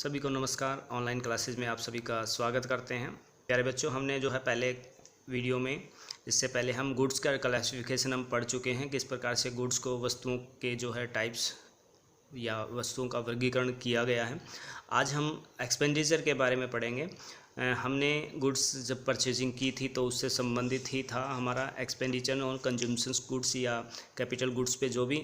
सभी को नमस्कार। ऑनलाइन क्लासेस में आप सभी का स्वागत करते हैं। प्यारे बच्चों, हमने जो है पहले वीडियो में इससे पहले हम गुड्स का क्लासिफिकेशन हम पढ़ चुके हैं। किस प्रकार से गुड्स को वस्तुओं के जो है टाइप्स या वस्तुओं का वर्गीकरण किया गया है। आज हम एक्सपेंडिचर के बारे में पढ़ेंगे। हमने गुड्स जब परचेजिंग की थी तो उससे संबंधित ही था हमारा एक्सपेंडिचर और कंज्यूमशंस गुड्स या कैपिटल गुड्स पे जो भी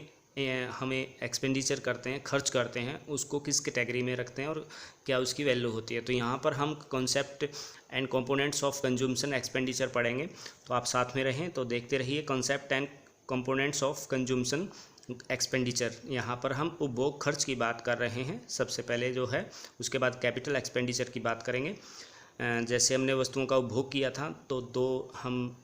हमें एक्सपेंडिचर करते हैं, खर्च करते हैं, उसको किस कैटेगरी में रखते हैं और क्या उसकी वैल्यू होती है। तो यहाँ पर हम concept and components of consumption expenditure पढ़ेंगे। तो आप साथ में रहें तो देखते रहिए। Concept and components of consumption expenditure, यहाँ पर हम उपभोग खर्च की बात कर रहे हैं सबसे पहले जो है। उसके बाद कैपिटल एक्सपेंडिचर की बात करेंगे। जैसे हमने वस्तुओं का उपभोग किया था तो दो हम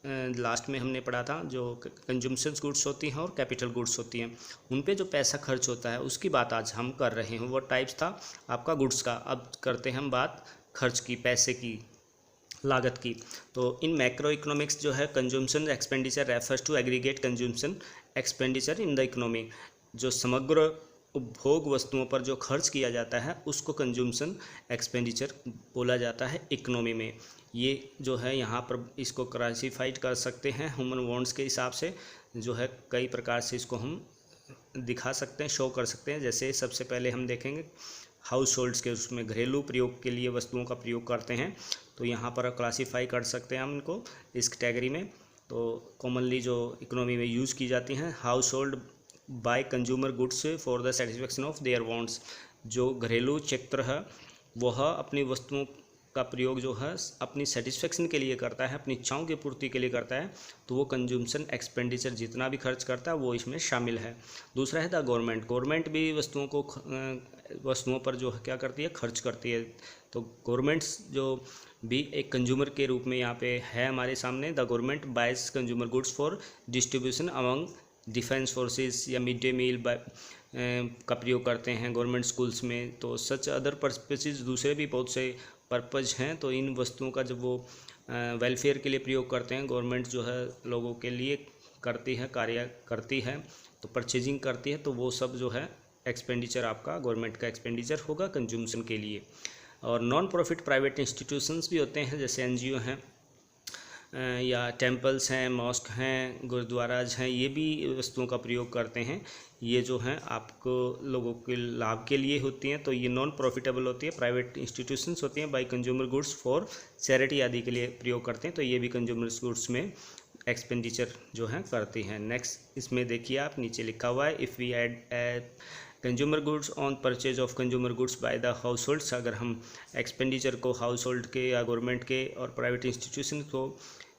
लास्ट में हमने पढ़ा था, जो कंज्यूमशंस गुड्स होती हैं और कैपिटल गुड्स होती हैं, उन पे जो पैसा खर्च होता है उसकी बात आज हम कर रहे हैं। वो टाइप्स था आपका गुड्स का। अब करते हैं हम बात खर्च की, पैसे की, लागत की। तो इन मैक्रो इकोनॉमिक्स जो है consumption expenditure refers to aggregate consumption expenditure in the economy. जो समग्र उपभोग वस्तुओं पर जो खर्च किया जाता है उसको कंज्यूमशन एक्सपेंडिचर बोला जाता है इकोनॉमी में। ये जो है यहाँ पर इसको क्लासिफाइड कर सकते हैं ह्यूमन वांट्स के हिसाब से। जो है कई प्रकार से इसको हम दिखा सकते हैं, शो कर सकते हैं। जैसे सबसे पहले हम देखेंगे हाउस होल्ड्स के, उसमें घरेलू प्रयोग के लिए वस्तुओं का प्रयोग करते हैं, तो यहाँ पर क्लासीफाई कर सकते हैं हम इनको इस कैटेगरी में। तो कॉमनली जो इकोनॉमी में यूज़ की जाती हैं, house hold by consumer goods for the satisfaction of their wants. जो घरेलू क्षेत्र है वह अपनी वस्तुओं का प्रयोग जो है अपनी सेटिस्फेक्शन के लिए करता है, अपनी इच्छाओं की पूर्ति के लिए करता है, तो वो कंज्यूमशन एक्सपेंडिचर जितना भी खर्च करता है वो इसमें शामिल है। दूसरा है द गवर्नमेंट। गवर्नमेंट भी वस्तुओं पर जो है क्या करती है, खर्च करती है। तो गवर्नमेंट्स जो भी एक कंज्यूमर के रूप में यहाँ पे है हमारे सामने। The government buys consumer goods for distribution among defence forces या मिड डे मील का प्रयोग करते हैं गवर्नमेंट स्कूल्स में। तो सच अदर पर्पसेस, दूसरे भी बहुत से पर्पज़ हैं। तो इन वस्तुओं का जब वो वेलफेयर के लिए प्रयोग करते हैं, गवर्नमेंट जो है लोगों के लिए करती है, कार्य करती है, तो परचेजिंग करती है, तो वो सब जो है एक्सपेंडिचर आपका गवर्नमेंट का एक्सपेंडिचर होगा कंज्यूमशन के लिए। और नॉन प्रॉफिट प्राइवेट इंस्टीट्यूशंस भी होते हैं, जैसे एनजीओ हैं या टेम्पल्स हैं, मॉस्क हैं, गुरुद्वाराज हैं, ये भी वस्तुओं का प्रयोग करते हैं। ये जो हैं आपको लोगों के लाभ के लिए होती हैं, तो ये नॉन प्रॉफिटेबल होती है। प्राइवेट इंस्टीट्यूशंस होती हैं buy consumer goods for charity आदि के लिए प्रयोग करते हैं, तो ये भी कंज्यूमर गुड्स में एक्सपेंडिचर जो है करती हैं। नेक्स्ट इसमें देखिए आप नीचे लिखा हुआ है, if we add consumer goods on purchase of consumer goods by the households. अगर हम एक्सपेंडिचर को हाउस होल्ड के या गवर्नमेंट के और प्राइवेट इंस्टीट्यूशन को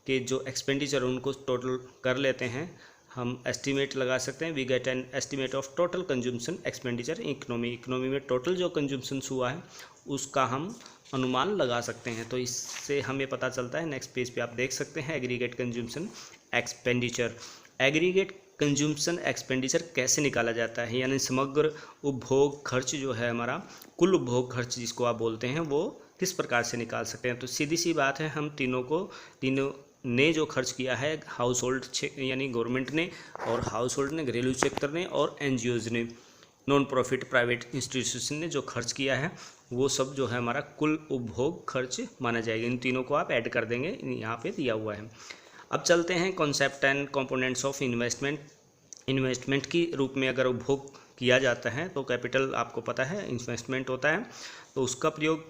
के जो एक्सपेंडिचर उनको टोटल कर लेते हैं, हम एस्टिमेट लगा सकते हैं। We get an estimate of total consumption expenditure economy. Economy में टोटल जो कंज्यूमशन हुआ है उसका हम अनुमान लगा सकते हैं। तो इससे हमें पता चलता है। नेक्स्ट पेज पे आप देख सकते हैं aggregate consumption expenditure. Aggregate consumption expenditure कैसे निकाला जाता है, यानी समग्र उपभोग खर्च जो है हमारा, कुल उपभोग खर्च जिसको आप बोलते हैं, वो किस प्रकार से निकाल सकते हैं। तो सीधी सी बात है, हम तीनों ने जो खर्च किया है, हाउस होल्ड यानी गवर्नमेंट ने, और हाउस होल्ड ने, घरेलू क्षेत्र ने, और एनजीओज ने, नॉन प्रॉफिट प्राइवेट इंस्टीट्यूशन ने जो खर्च किया है, वो सब जो है हमारा कुल उपभोग खर्च माना जाएगा। इन तीनों को आप ऐड कर देंगे, यहाँ पे दिया हुआ है। अब चलते हैं concept and components of investment. Investment की रूप में अगर उपभोग किया जाता है तो कैपिटल आपको पता है इन्वेस्टमेंट होता है, तो उसका प्रयोग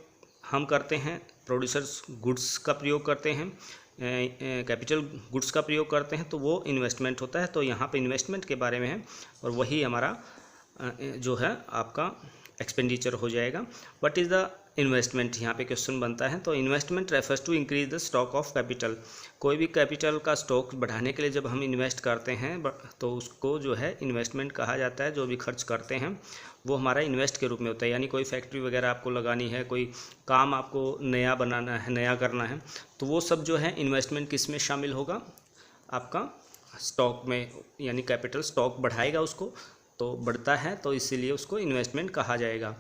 हम करते हैं। प्रोड्यूसर्स गुड्स का प्रयोग करते हैं, कैपिटल गुड्स का प्रयोग करते हैं, तो वो इन्वेस्टमेंट होता है। तो यहाँ पे इन्वेस्टमेंट के बारे में है, और वही हमारा जो है आपका एक्सपेंडिचर हो जाएगा। व्हाट इज़ द इन्वेस्टमेंट, यहाँ पे क्वेश्चन बनता है। तो investment refers to increase the stock of capital. कोई भी कैपिटल का स्टॉक बढ़ाने के लिए जब हम इन्वेस्ट करते हैं तो उसको जो है इन्वेस्टमेंट कहा जाता है। जो भी खर्च करते हैं वो हमारा इन्वेस्ट के रूप में होता है। यानी कोई फैक्ट्री वगैरह आपको लगानी है, कोई काम आपको नया बनाना है, नया करना है, तो वो सब जो है इन्वेस्टमेंट किस में शामिल होगा, आपका स्टॉक में। यानी कैपिटल स्टॉक बढ़ाएगा उसको, तो बढ़ता है, तो इसीलिए उसको इन्वेस्टमेंट कहा जाएगा।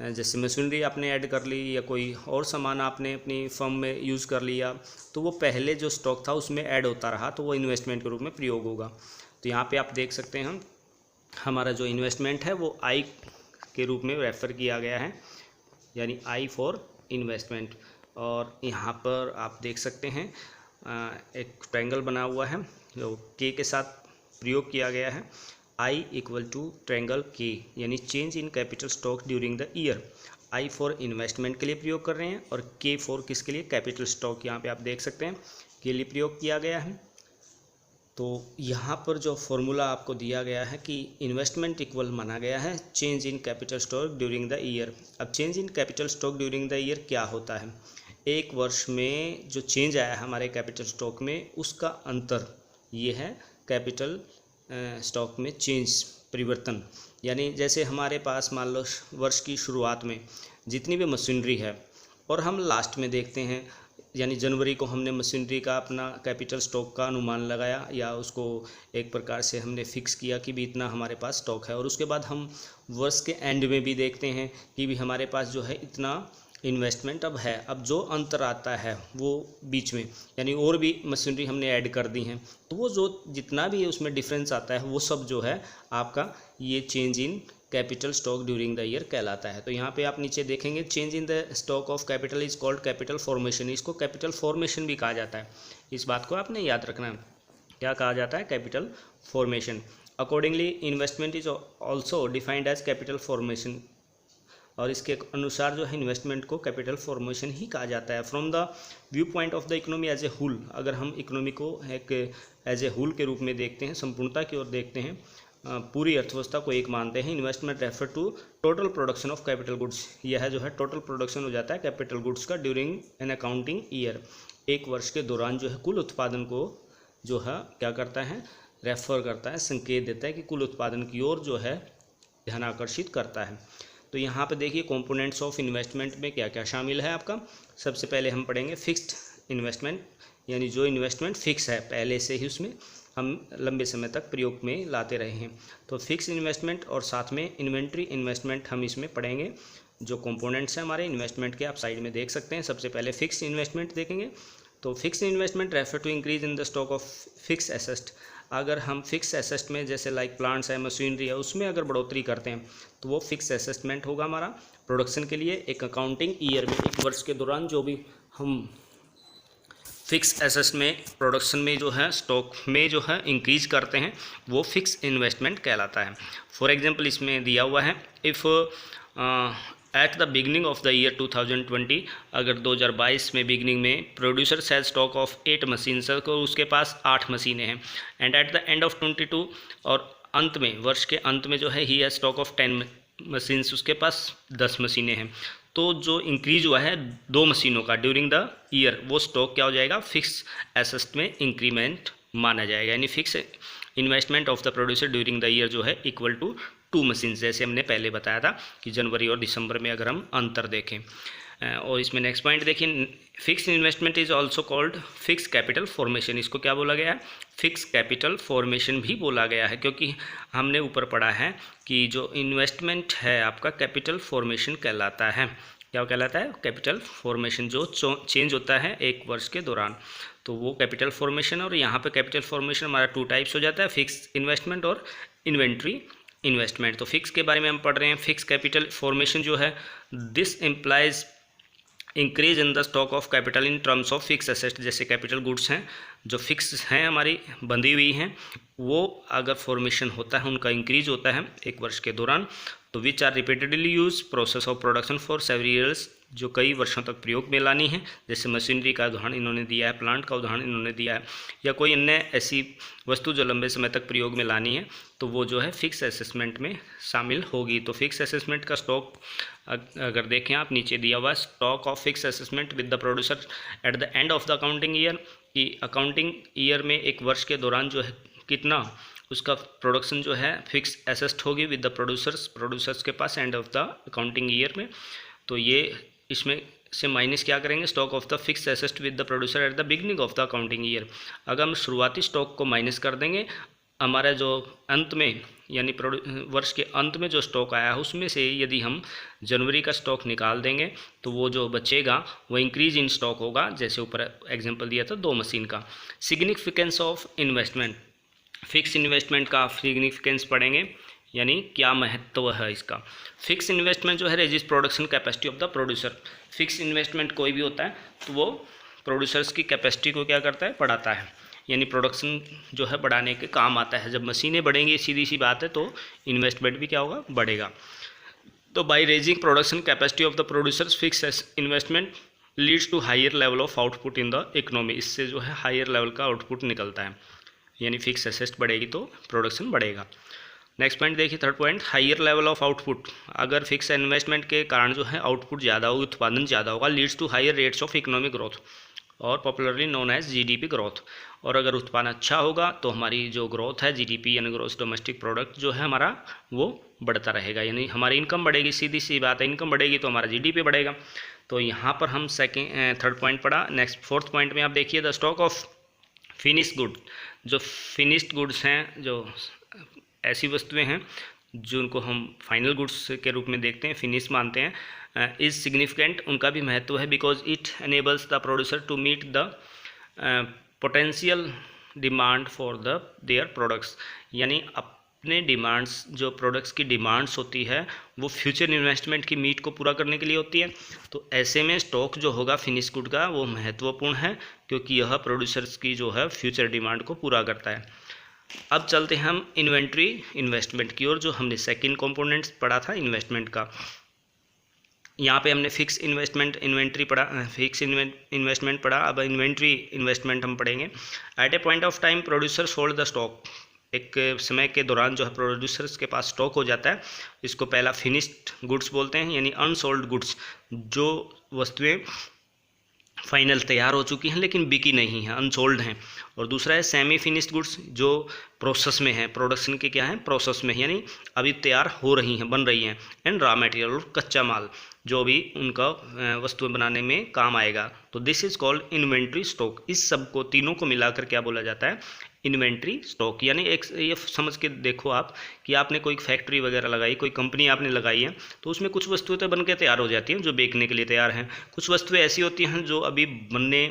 जैसे मशीनरी आपने ऐड कर ली या कोई और सामान आपने अपनी फर्म में यूज़ कर लिया, तो वो पहले जो स्टॉक था उसमें ऐड होता रहा, तो वो इन्वेस्टमेंट के रूप में प्रयोग होगा। तो यहाँ पे आप देख सकते हैं हमारा जो इन्वेस्टमेंट है वो आई के रूप में रेफ़र किया गया है। यानी आई फॉर इन्वेस्टमेंट। और यहाँ पर आप देख सकते हैं एक ट्रायंगल बना हुआ है जो के साथ प्रयोग किया गया है। आई इक्वल टू ट्रायंगल के, यानी change in capital stock during the year. I for investment के लिए प्रयोग कर रहे हैं और के फॉर किसके लिए, कैपिटल स्टॉक। यहाँ पे आप देख सकते हैं के लिए प्रयोग किया गया है। तो यहाँ पर जो फॉर्मूला आपको दिया गया है कि इन्वेस्टमेंट इक्वल माना गया है change in capital stock during the year. अब change in capital stock during the year क्या होता है, एक वर्ष में जो चेंज आया है हमारे कैपिटल स्टॉक में उसका अंतर, ये है कैपिटल स्टॉक में चेंज, परिवर्तन। यानी जैसे हमारे पास मान लो वर्ष की शुरुआत में जितनी भी मशीनरी है और हम लास्ट में देखते हैं, यानी जनवरी को हमने मशीनरी का अपना कैपिटल स्टॉक का अनुमान लगाया या उसको एक प्रकार से हमने फिक्स किया कि भी इतना हमारे पास स्टॉक है, और उसके बाद हम वर्ष के एंड में भी देखते हैं कि भी हमारे पास जो है इतना इन्वेस्टमेंट अब है। अब जो अंतर आता है वो बीच में, यानी और भी मशीनरी हमने ऐड कर दी हैं, तो वो जो जितना भी उसमें डिफरेंस आता है वो सब जो है आपका ये change in capital stock during the year कहलाता है। तो यहाँ पे आप नीचे देखेंगे change in the stock of capital is called capital formation. इसको कैपिटल फॉर्मेशन भी कहा जाता है, इस बात को आपने याद रखना है। क्या कहा जाता है, capital formation. Accordingly investment is also defined as capital formation, और इसके अनुसार जो है इन्वेस्टमेंट को कैपिटल फॉर्मेशन ही कहा जाता है। From the view point of the economy as a whole, अगर हम इकोनॉमी को एक एज ए होल के रूप में देखते हैं, संपूर्णता की ओर देखते हैं, पूरी अर्थव्यवस्था को एक मानते हैं, investment refer to total production of capital goods. यह जो है टोटल प्रोडक्शन हो जाता है कैपिटल गुड्स का ड्यूरिंग एन अकाउंटिंग ईयर। एक वर्ष के दौरान जो है कुल उत्पादन को जो है क्या करता है, रेफर करता है, संकेत देता है कि कुल उत्पादन की ओर जो है ध्यान आकर्षित करता है। तो यहाँ पे देखिए कंपोनेंट्स ऑफ इन्वेस्टमेंट में क्या क्या शामिल है आपका। सबसे पहले हम पढ़ेंगे फिक्स्ड इन्वेस्टमेंट, यानी जो इन्वेस्टमेंट फिक्स है पहले से ही उसमें हम लंबे समय तक प्रयोग में लाते रहे हैं, तो फिक्स इन्वेस्टमेंट, और साथ में इन्वेंट्री इन्वेस्टमेंट हम इसमें पढ़ेंगे। जो कंपोनेंट्स हैं हमारे इन्वेस्टमेंट के आप साइड में देख सकते हैं। सबसे पहले फिक्स इन्वेस्टमेंट देखेंगे। तो fix investment refer to increase in the stock of fix asset. अगर हम फिक्स एसेट में जैसे लाइक प्लांट्स है, मशीनरी है, उसमें अगर बढ़ोतरी करते हैं तो वो फिक्स एसेटमेंट होगा हमारा। प्रोडक्शन के लिए एक अकाउंटिंग ईयर में, एक वर्ष के दौरान जो भी हम फिक्स एसेट में प्रोडक्शन में जो है स्टॉक में जो है इंक्रीज करते हैं वो फिक्स इन्वेस्टमेंट कहलाता है। फॉर एग्जांपल इसमें दिया हुआ है, if at the beginning of the year 2020, अगर 2022 में बिगनिंग में producer sale stock of 8 machine को, उसके पास 8 मशीनें हैं, and at the end of 22, और अंत में वर्ष के अंत में जो है ही है स्टॉक ऑफ 10 मशीन्स, उसके पास 10 मशीनें हैं। तो जो इंक्रीज हुआ है 2 मशीनों का ड्यूरिंग द ईयर, वो स्टॉक क्या हो जाएगा, फिक्स एसेट में इंक्रीमेंट माना जाएगा। यानी fix investment of the producer during the year जो है इक्वल टू 2 मशीन, जैसे हमने पहले बताया था कि जनवरी और दिसंबर में अगर हम अंतर देखें। और इसमें नेक्स्ट पॉइंट देखिए, fix investment is also called fix capital formation. इसको क्या बोला गया है, फिक्स कैपिटल फॉर्मेशन भी बोला गया है, क्योंकि हमने ऊपर पढ़ा है कि जो इन्वेस्टमेंट है आपका कैपिटल फॉर्मेशन कहलाता है। क्या कहलाता है, कैपिटल फॉर्मेशन, जो चेंज होता है एक वर्ष के दौरान, तो वो कैपिटल फॉर्मेशन। और यहाँ पे कैपिटल फॉर्मेशन हमारा 2 टाइप्स हो जाता है, फिक्स इन्वेस्टमेंट और इन्वेंट्री इन्वेस्टमेंट। तो फिक्स के बारे में हम पढ़ रहे हैं। फिक्स कैपिटल फॉर्मेशन जो है, this implies increase in the stock of capital in terms of fix asset. जैसे कैपिटल गुड्स हैं जो फिक्स हैं, हमारी बंधी हुई हैं, वो अगर फॉर्मेशन होता है, उनका इंक्रीज होता है एक वर्ष के दौरान, तो which are repeatedly use process of production for several years, जो कई वर्षों तक प्रयोग में लानी है। जैसे मशीनरी का उदाहरण इन्होंने दिया है, प्लांट का उदाहरण इन्होंने दिया है, या कोई अन्य ऐसी वस्तु जो लंबे समय तक प्रयोग में लानी है, तो वो जो है फिक्स असेसमेंट में शामिल होगी। तो फिक्स असेसमेंट का स्टॉक अगर देखें आप, नीचे दिया हुआ stock of fix assessment with the producer at the end of the accounting year, कि अकाउंटिंग ईयर में एक वर्ष के दौरान जो है कितना उसका प्रोडक्शन जो है फिक्स एसेस्ट होगी विद द प्रोड्यूसर्स के पास end of the accounting year में। तो ये इसमें से माइनस क्या करेंगे, stock of the fix asset with the producer at the beginning of the accounting year. अगर हम शुरुआती स्टॉक को माइनस कर देंगे, हमारा जो अंत में यानी वर्ष के अंत में जो स्टॉक आया है उसमें से यदि हम जनवरी का स्टॉक निकाल देंगे, तो वो जो बचेगा वो इंक्रीज इन स्टॉक होगा। जैसे ऊपर एग्जांपल दिया था 2 मशीन का। Significance of investment, fix investment का सिग्निफिकेंस पढ़ेंगे। यानी क्या महत्व है इसका। फिक्स इन्वेस्टमेंट जो है raises production capacity of the producer. Fix investment कोई भी होता है तो वो प्रोड्यूसर्स की कैपेसिटी को क्या करता है, बढ़ाता है, यानी प्रोडक्शन जो है बढ़ाने के काम आता है। जब मशीनें बढ़ेंगी, सीधी सी बात है, तो इन्वेस्टमेंट भी क्या होगा, बढ़ेगा। तो by raising production capacity of the producers fix investment leads to higher level of output in the economy. इससे जो है हायर लेवल का आउटपुट निकलता है, यानी फिक्स एसेट बढ़ेगी तो प्रोडक्शन बढ़ेगा। नेक्स्ट पॉइंट देखिए, third point, higher level of output. अगर फिक्स इन्वेस्टमेंट के कारण जो है आउटपुट ज़्यादा होगा, उत्पादन ज़्यादा होगा, leads to higher rates of economic growth और popularly known as GDP growth. और अगर उत्पादन अच्छा होगा तो हमारी जो ग्रोथ है जीडीपी यानी ग्रोस डोमेस्टिक प्रोडक्ट जो है हमारा वो बढ़ता रहेगा, यानी हमारी इनकम बढ़ेगी। सीधी सी बात है, इनकम बढ़ेगी तो हमारा जीडीपी बढ़ेगा। तो यहाँ पर हम थर्ड पॉइंट पढ़ा। नेक्स्ट फोर्थ पॉइंट में आप देखिए, the stock of finished good. जो फिनिश्ड गुड्स हैं, जो ऐसी वस्तुएं हैं जिनको हम फाइनल गुड्स के रूप में देखते हैं, फिनिश मानते हैं, इज़ सिग्निफिकेंट। उनका भी महत्व है, because it enables the producer to meet the potential demand for the their products. यानी अपने डिमांड्स, जो प्रोडक्ट्स की डिमांड्स होती है वो फ्यूचर इन्वेस्टमेंट की मीट को पूरा करने के लिए होती है। तो ऐसे में स्टॉक जो होगा फिनिश गुड का वो महत्वपूर्ण है, क्योंकि यह प्रोड्यूसर्स की जो है फ्यूचर डिमांड को पूरा करता है। अब चलते हैं हम इन्वेंट्री इन्वेस्टमेंट की ओर, जो हमने सेकंड कंपोनेंट्स पढ़ा था इन्वेस्टमेंट का। यहाँ पे हमने फिक्स इन्वेस्टमेंट इन्वेंट्री पढ़ा, फिक्स इन्वेस्टमेंट पढ़ा। अब इन्वेंट्री इन्वेस्टमेंट हम पढ़ेंगे। At a point of time producers hold the stock. एक समय के दौरान जो है प्रोड्यूसर्स के पास स्टॉक हो जाता है, इसको पहला फिनिश्ड गुड्स बोलते हैं, यानी अनसोल्ड गुड्स, जो वस्तुएं फाइनल तैयार हो चुकी हैं लेकिन बिकी नहीं है, अनसोल्ड हैं। और दूसरा है सेमी फिनिश्ड गुड्स, जो प्रोसेस में है, प्रोडक्शन के क्या है, प्रोसेस में, यानी अभी तैयार हो रही हैं, बन रही हैं। एंड रॉ मटेरियल, कच्चा माल, जो भी उनका वस्तुएं बनाने में काम आएगा। तो this is called inventory stock. इस सब को, तीनों को मिलाकर क्या बोला जाता है, इन्वेंट्री स्टॉक। यानी एक ये समझ के देखो आप कि आपने कोई फैक्ट्री वगैरह लगाई, कोई कंपनी आपने लगाई है, तो उसमें कुछ वस्तुएं तो बन के तैयार हो जाती हैं जो बेचने के लिए तैयार हैं। कुछ वस्तुएं ऐसी होती हैं जो अभी बनने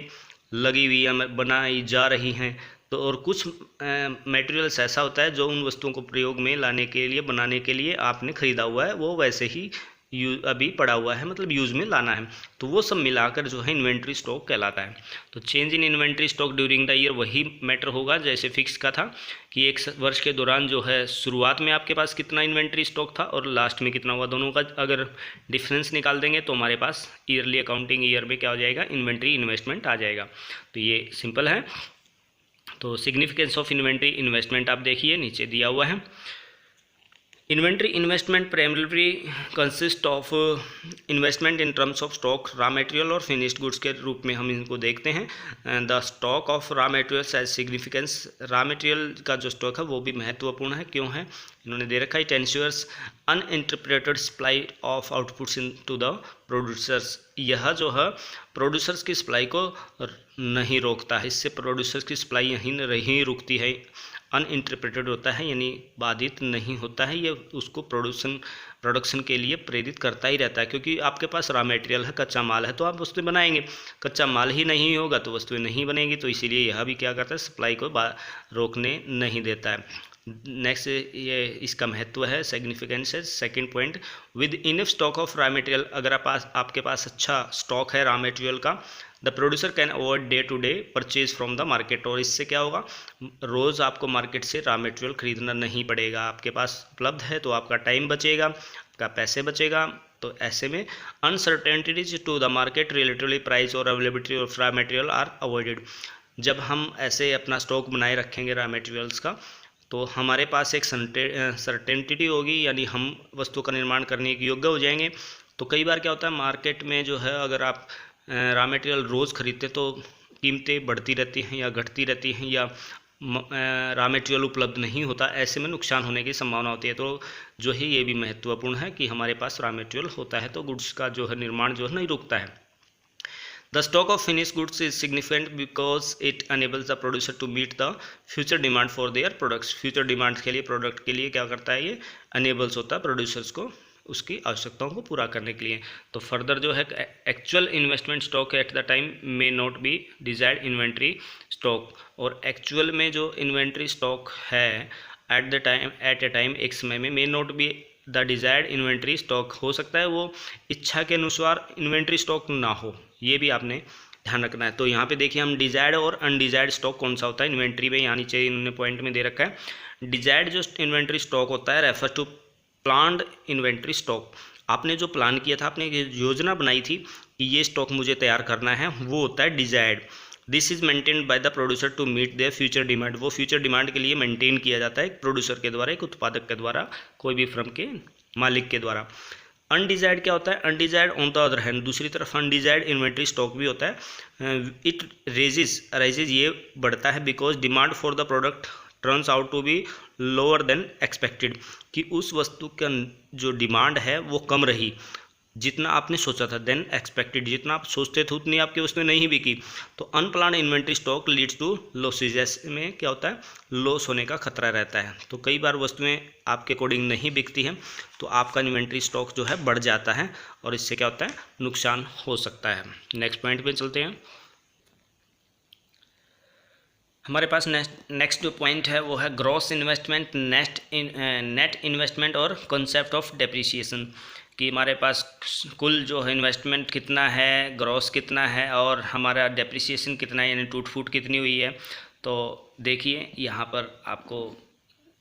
लगी हुई है, बनाई जा रही हैं। तो और कुछ मटेरियल्स ऐसा होता है जो उन वस्तुओं को प्रयोग में लाने के लिए, बनाने के लिए आपने ख़रीदा हुआ है, वो वैसे ही अभी पड़ा हुआ है, मतलब यूज़ में लाना है। तो वो सब मिलाकर जो है इन्वेंट्री स्टॉक कहलाता है। तो change in inventory stock during the year वही मैटर होगा जैसे फिक्स का था, कि एक वर्ष के दौरान जो है शुरुआत में आपके पास कितना इन्वेंट्री स्टॉक था और लास्ट में कितना हुआ, दोनों का अगर डिफरेंस निकाल देंगे तो हमारे पास ईयरली अकाउंटिंग ईयर में क्या हो जाएगा, इन्वेंट्री इन्वेस्टमेंट आ जाएगा। तो ये सिंपल है। तो सिग्निफिकेंस ऑफ इन्वेंट्री इन्वेस्टमेंट आप देखिए नीचे दिया हुआ है। Inventory investment primary consist of investment in terms of stock, raw material और फिनिश्ड गुड्स के रूप में हम इनको देखते हैं। The stock of raw materials as significance. Raw material का जो स्टॉक है वो भी महत्वपूर्ण है। क्यों है, इन्होंने दे रखा है, it ensures uninterrupted supply of outputs into the producers. यह जो है प्रोड्यूसर्स की सप्लाई को नहीं रोकता है, इससे प्रोड्यूसर्स की सप्लाई यहीं नहीं रुकती है। अनइंटरप्रेटेड होता है यानी बाधित नहीं होता है, ये उसको प्रोडक्शन के लिए प्रेरित करता ही रहता है। क्योंकि आपके पास रॉ मटेरियल है, कच्चा माल है, तो आप वस्तुएं बनाएंगे। कच्चा माल ही नहीं होगा तो वस्तुएं नहीं बनेंगी। तो इसीलिए यह भी क्या करता है, सप्लाई को रोकने नहीं देता है। नेक्स्ट ये इसका महत्व है, सिग्निफिकेंस है। Second point, with enough stock of raw material. अगर आपके पास अच्छा स्टॉक है रॉ मटेरियल का, the producer can avoid day to day purchase from the market. और इससे क्या होगा, रोज़ आपको मार्केट से रॉ मटेरियल खरीदना नहीं पड़ेगा, आपके पास उपलब्ध है, तो आपका टाइम बचेगा, आपका पैसे बचेगा। तो ऐसे में uncertainties to the market relatively price और availability of raw material are avoided. जब हम ऐसे अपना स्टॉक बनाए रखेंगे रॉ मटेरियल्स का, तो हमारे पास एक सर्टेनिटी होगी, यानी हम वस्तु का निर्माण करने के योग्य हो जाएंगे। तो कई बार क्या होता है, मार्केट में जो है अगर आप रॉ मटेरियल रोज़ खरीदते तो कीमतें बढ़ती रहती हैं या घटती रहती हैं, या रॉ मटेरियल उपलब्ध नहीं होता, ऐसे में नुकसान होने की संभावना होती है। तो जो है ये भी महत्वपूर्ण है कि हमारे पास रॉ मटेरियल होता है तो गुड्स का जो है निर्माण जो है नहीं रुकता है। The stock of finished goods is significant because it enables the producer to meet the future demand for their products. Future demand के लिए, प्रोडक्ट के लिए क्या करता है, ये enables होता है प्रोड्यूसर्स को उसकी आवश्यकताओं को पूरा करने के लिए। तो फर्दर जो है actual investment stock at the time may not be desired inventory stock. और एक्चुअल में जो इन्वेंट्री स्टॉक है एट ए टाइम, एक समय में, may not be the desired inventory stock, हो सकता है वो इच्छा के अनुसार इन्वेंट्री स्टॉक ना हो, ये भी आपने ध्यान रखना है। तो यहाँ पे देखिए हम डिजायर्ड और अनडिजायर्ड स्टॉक कौन सा होता है इन्वेंट्री में, यहाँ नीचे इन्होंने पॉइंट में दे रखा है। डिजायर्ड जो इन्वेंट्री स्टॉक होता है refer to planned inventory stock, आपने जो प्लान किया था, आपने योजना बनाई थी कि ये स्टॉक मुझे तैयार करना है, वो होता है desired. This is maintained by the producer to meet their future demand, वो फ्यूचर डिमांड के लिए मेंटेन किया जाता है एक प्रोड्यूसर के द्वारा, एक उत्पादक के द्वारा, कोई भी फर्म के मालिक के द्वारा। अनडिजायर्ड क्या होता है? Undesired on the other hand, दूसरी तरफ अनडिजायर्ड इन्वेंट्री स्टॉक भी होता है। इट अराइजेज ये बढ़ता है because demand for the product turns out to be lower than expected, कि उस वस्तु का जो डिमांड है वो कम रही जितना आपने सोचा था, देन एक्सपेक्टेड, जितना आप सोचते थे उतनी आपकी वस्तुएं नहीं बिकी। तो unplanned inventory stock leads to losses, जैसे में क्या होता है, लॉस होने का खतरा रहता है। तो कई बार वस्तुएं आपके अकॉर्डिंग नहीं बिकती हैं, तो आपका इन्वेंट्री स्टॉक जो है बढ़ जाता है और इससे क्या होता है, नुकसान हो सकता है। नेक्स्ट पॉइंट पे चलते हैं। हमारे पास नेक्स्ट जो पॉइंट है वो है ग्रॉस इन्वेस्टमेंट, नेट इन्वेस्टमेंट और कॉन्सेप्ट ऑफ डेप्रिसिएशन, कि हमारे पास कुल जो है इन्वेस्टमेंट कितना है, ग्रॉस कितना है और हमारा डेप्रिसिएशन कितना है, यानी टूट फूट कितनी हुई है। तो देखिए यहाँ पर आपको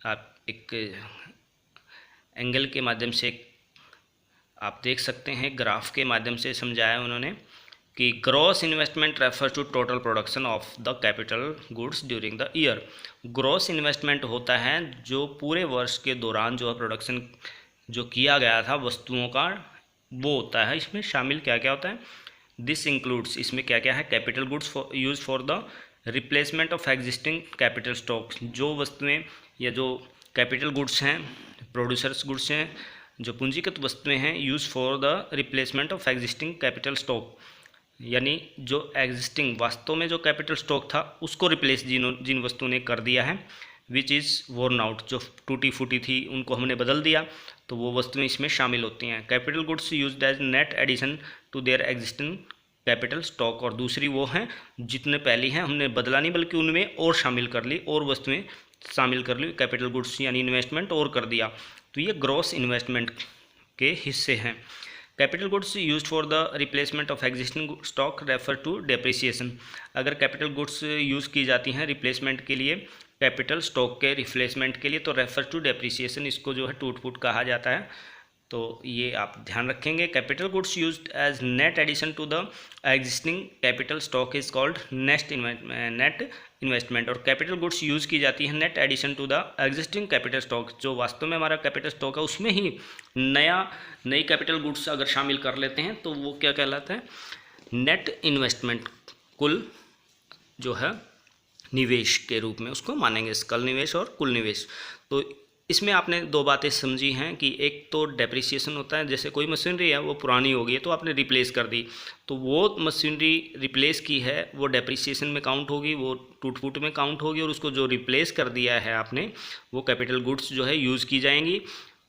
आप एक एंगल के माध्यम से आप देख सकते हैं, ग्राफ के माध्यम से समझाया उन्होंने कि gross investment refer to total production of the capital goods during the year. Gross investment होता है जो पूरे वर्ष के दौरान जो है प्रोडक्शन जो किया गया था वस्तुओं का, वो होता है। इसमें शामिल क्या क्या होता है? दिस इंक्लूड्स, इसमें क्या क्या है? Capital goods use for the replacement of existing capital stock, जो वस्तुएं या जो कैपिटल गुड्स हैं, प्रोड्यूसर्स गुड्स हैं, जो पूंजीगत वस्तुएं हैं, use for the replacement of existing capital stock, यानी जो एग्जिस्टिंग वास्तव में जो कैपिटल स्टॉक था उसको रिप्लेस जिन वस्तुओं ने कर दिया है, विच इज़ वोर्न आउट, जो टूटी फूटी थी उनको हमने बदल दिया, तो वो वस्तुएं इसमें शामिल होती हैं। Capital goods used as net addition to their existing capital stock, और दूसरी वो हैं जितने पहली हैं हमने बदला नहीं बल्कि उनमें और शामिल कर ली, और वस्तुएं शामिल कर ली, कैपिटल गुड्स यानी इन्वेस्टमेंट और कर दिया। तो ये ग्रॉस इन्वेस्टमेंट के हिस्से हैं। Capital goods used for the replacement of existing stock refer to depreciation, अगर कैपिटल गुड्स यूज़ की जाती हैं रिप्लेसमेंट के लिए, कैपिटल स्टॉक के रिप्लेसमेंट के लिए, तो रेफर टू डेप्रिसिएशन, इसको जो है टूट फूट कहा जाता है। तो ये आप ध्यान रखेंगे। Capital goods used as net addition to the existing capital stock is called net investment, और कैपिटल गुड्स यूज़ की जाती है net addition to the existing capital stock, जो वास्तव में हमारा कैपिटल स्टॉक है उसमें ही नई कैपिटल गुड्स अगर शामिल कर लेते हैं तो वो क्या कहलाता है? नेट इन्वेस्टमेंट, कुल जो है निवेश के रूप में उसको मानेंगे, सकल निवेश और कुल निवेश। तो इसमें आपने दो बातें समझी हैं कि एक तो डेप्रिसिएशन होता है, जैसे कोई मशीनरी है वो पुरानी हो गई है तो आपने रिप्लेस कर दी, तो वो मशीनरी रिप्लेस की है वो डेप्रिसिएशन में काउंट होगी, वो टूट फूट में काउंट होगी, और उसको जो रिप्लेस कर दिया है आपने वो कैपिटल गुड्स जो है यूज़ की जाएंगी।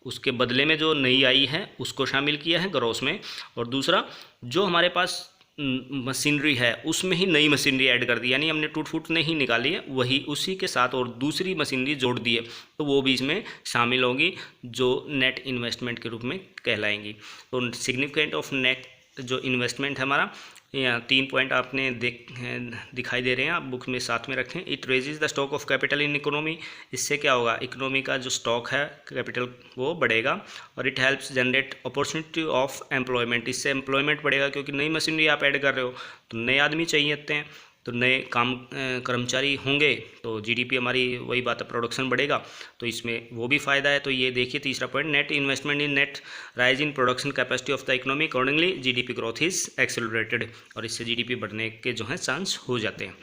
उसके बदले में जो नई आई है उसको शामिल किया है ग्रॉस में, और दूसरा जो हमारे पास मशीनरी है उसमें ही नई मशीनरी ऐड कर दी, यानी हमने टूट फूट नहीं निकाली है, वही उसी के साथ और दूसरी मशीनरी जोड़ दी है, तो वो भी इसमें शामिल होगी जो नेट इन्वेस्टमेंट के रूप में कहलाएंगी। तो सिग्निफिकेंट ऑफ नेट जो इन्वेस्टमेंट है हमारा, यहाँ 3 पॉइंट आपने दिखाई दे रहे हैं, आप बुक में साथ में रखें। It raises the stock of capital in economy, इससे क्या होगा? इकोनॉमी का जो स्टॉक है कैपिटल वो बढ़ेगा, और it helps generate opportunity of employment, इससे एम्प्लॉयमेंट बढ़ेगा क्योंकि नई मशीनरी आप ऐड कर रहे हो तो नए आदमी चाहिए होते हैं, तो नए कर्मचारी होंगे तो जीडीपी हमारी वही बात है, प्रोडक्शन बढ़ेगा, तो इसमें वो भी फ़ायदा है। तो ये देखिए तीसरा point, net investment in net rise in production capacity of the economy, accordingly GDP growth is accelerated, और इससे जीडीपी बढ़ने के जो है चांस हो जाते हैं।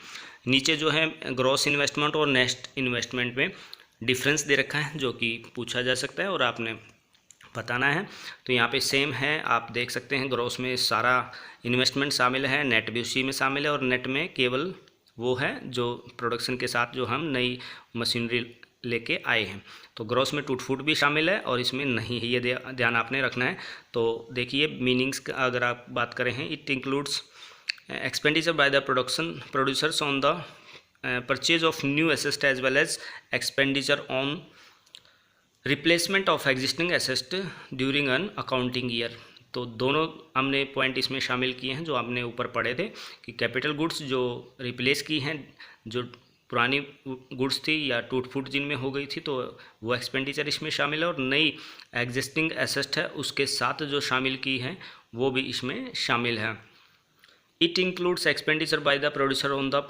नीचे जो है ग्रॉस इन्वेस्टमेंट और नेट इन्वेस्टमेंट में डिफरेंस दे रखा है जो कि पूछा जा सकता है और आपने बताना है। तो यहाँ पे सेम है, आप देख सकते हैं ग्रॉस में सारा इन्वेस्टमेंट शामिल है, नेट भी उसी में शामिल है, और नेट में केवल वो है जो प्रोडक्शन के साथ जो हम नई मशीनरी लेके आए हैं। तो ग्रॉस में टूट फूट भी शामिल है और इसमें नहीं है, ये ध्यान आपने रखना है। तो देखिए मीनिंग्स अगर आप बात करें हैं, it includes expenditure by the producers on the purchase of new asset as well as expenditure on replacement of existing asset during an accounting year. तो दोनों हमने पॉइंट इसमें शामिल किए हैं जो आपने ऊपर पढ़े थे कि कैपिटल गुड्स जो रिप्लेस की हैं, जो पुरानी गुड्स थी या टूट फूट जिनमें हो गई थी, तो वो एक्सपेंडिचर इसमें शामिल है, और नई एग्जिस्टिंग एसेट है उसके साथ जो शामिल की है वो भी इसमें शामिल है। It includes expenditure by the producer on the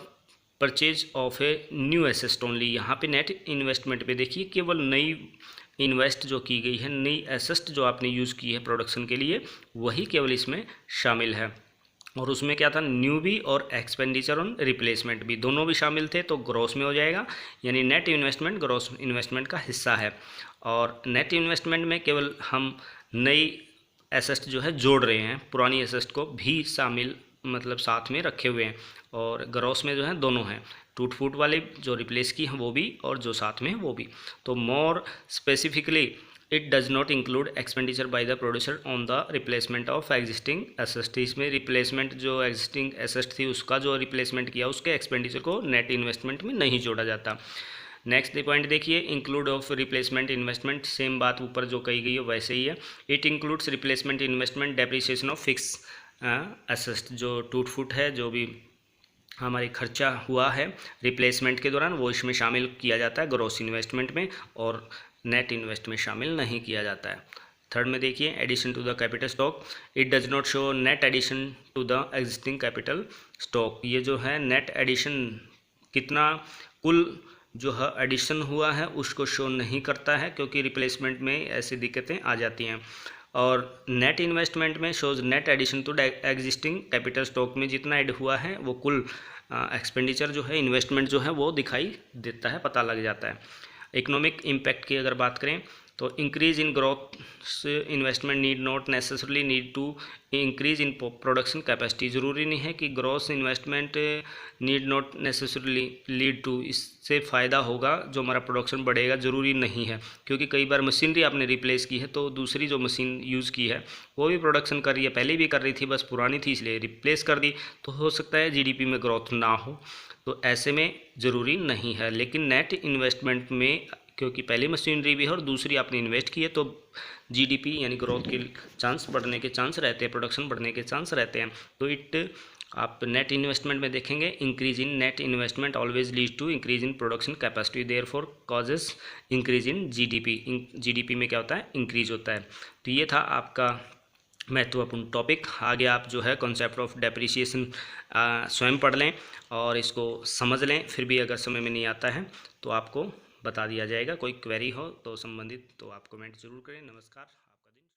purchase of a new asset only. यहाँ पे नेट इन्वेस्टमेंट पे देखिए केवल नई इन्वेस्ट जो की गई है, नई एसेट जो आपने यूज़ की है प्रोडक्शन के लिए, वही केवल इसमें शामिल है। और उसमें क्या था, न्यू भी और एक्सपेंडिचर ऑन रिप्लेसमेंट भी, दोनों भी शामिल थे, तो ग्रॉस में हो जाएगा। यानी नेट इन्वेस्टमेंट ग्रॉस इन्वेस्टमेंट का हिस्सा है। और नेट इन्वेस्टमेंट में केवल हम नई एसेट जो है जोड़ रहे हैं, पुरानी एसेट को भी शामिल मतलब साथ में रखे हुए हैं। और ग्रॉस में जो है दोनों हैं, टूट फूट वाले जो रिप्लेस की हैं वो भी और जो साथ में है वो भी। तो more specifically it does not include expenditure by the producer on the replacement of existing asset. इसमें रिप्लेसमेंट जो एग्जिस्टिंग एसेट थी उसका जो रिप्लेसमेंट किया उसके एक्सपेंडिचर को नेट इन्वेस्टमेंट में नहीं जोड़ा जाता। नेक्स्ट पॉइंट देखिए, include of replacement investment, same बात ऊपर जो कही गई है वैसे ही है। It includes replacement investment depreciation of fix asset, जो टूट फूट है, जो भी हमारी खर्चा हुआ है रिप्लेसमेंट के दौरान, वो इसमें शामिल किया जाता है ग्रॉस इन्वेस्टमेंट में, और नेट इन्वेस्ट में शामिल नहीं किया जाता है। थर्ड में देखिए, addition to the capital stock, it does not show net addition to the existing capital stock. ये जो है नेट एडिशन, कितना कुल जो है एडिशन हुआ है उसको शो नहीं करता है, क्योंकि रिप्लेसमेंट में ऐसी दिक्कतें आ जाती हैं। और नेट इन्वेस्टमेंट में shows net addition to existing capital stock में जितना ऐड हुआ है वो कुल एक्सपेंडिचर जो है, इन्वेस्टमेंट जो है वो दिखाई देता है, पता लग जाता है। इकोनॉमिक इम्पैक्ट की अगर बात करें तो increase in growth investment need not necessarily need to increase in production capacity. ज़रूरी नहीं है कि gross investment need not necessarily lead to, इससे फ़ायदा होगा जो हमारा प्रोडक्शन बढ़ेगा, ज़रूरी नहीं है। क्योंकि कई बार मशीनरी आपने रिप्लेस की है तो दूसरी जो मशीन यूज़ की है वो भी प्रोडक्शन कर रही है, पहले भी कर रही थी, बस पुरानी थी इसलिए रिप्लेस कर दी, तो हो सकता है जीडीपी में ग्रोथ ना हो, तो ऐसे में ज़रूरी नहीं है। लेकिन नेट इन्वेस्टमेंट में क्योंकि पहली मशीनरी भी है और दूसरी आपने इन्वेस्ट की है, तो जीडीपी यानी ग्रोथ के चांस बढ़ने के चांस रहते हैं, प्रोडक्शन बढ़ने के चांस रहते हैं। तो आप नेट इन्वेस्टमेंट में देखेंगे, increase in net investment always lead to increase in production capacity, therefore causes increase in GDP. GDP में क्या होता है, इंक्रीज होता है। तो ये था आपका महत्वपूर्ण टॉपिक। आगे आप जो है कॉन्सेप्ट ऑफ डेप्रिसिएशन स्वयं पढ़ लें और इसको समझ लें, फिर भी अगर समय में नहीं आता है तो आपको बता दिया जाएगा। कोई क्वेरी हो तो संबंधित तो आप कमेंट जरूर करें। नमस्कार।